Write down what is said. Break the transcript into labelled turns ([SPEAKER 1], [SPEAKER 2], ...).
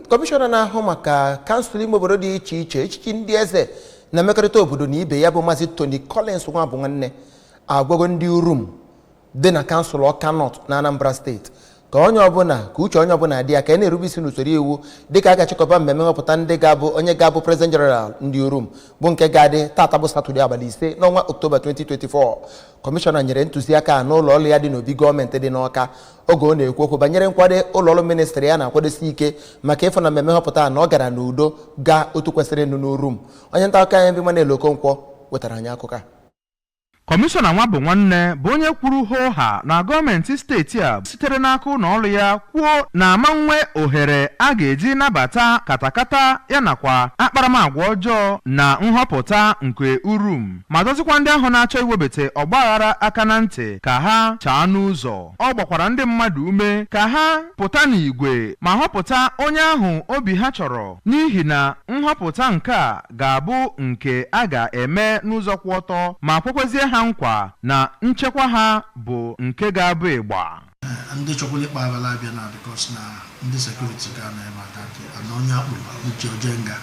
[SPEAKER 1] Kọmishọna na-ahụ maka kansụl ime obodo dị iche iche echichi ndị eze na mmekọrịta obodo na ibe ya bụ Maazị Tony Collins nwa bụ nwanne agwago ndị Urum dị na kansụl Ọka North na Anambra steeti ka uche onye ọbụla dị ya ka na-erube isi n'usoro iwu dịka a ga-achịkọba mmemme nhọpụta ndị onye ga-abụ President General ndị Urum bụ nke ga-adị tata bụ Satọde abalị 5 n'ọnwa Ọktoba 2024. Kọmishọna nyere ntụziaka n'ụlọ ọrụ ya dị n'obi gọọmenti dị n'Ọka oge ọ na-ekwu okwu banyere nkwado ụlọ ọrụ ministrị ya na-akwadosi ike maka ịfụ na mmemme nhọpụta na ọ gara n'udo gaa otu kwesịrị nụ n'Urum. Onye nta akụkọ anyị bụ Emmanuel Okonkwo wetara anyị akụkọ.
[SPEAKER 2] Kọmishọna nwa bụ nwanne bụ onye kwuru ha na gọọmenti steeti a sitere n'aka ụlọ ọrụ ya kwuo na amanwe ohere a ga-eji nabata katakata ya nakwa akparamagwa ọjọọ na nhọpụta nke Urum ma dozikwa ndị ahụ na-achọ iwebete ọgbaghara aka na ntị ka ha chaa n'ụzọ. Ọ gbakwara ndị mmadụ ume ka ha pụta n'igwe ma họpụta onye ahụ obi ha chọrọ n'ihi na nhọpụta nke a ga-abụ nke a ga-eme n'ụzọ kwụ ọtọ ma kwekwezie ha nkwa na nchekwa ha bụ nke ga-abụ ịgba.
[SPEAKER 3] Ndị chọkwala ịkpa abala abịa na bikos na ndị sekuriti ga na-eme aka na onye akpụrụ uche ojenga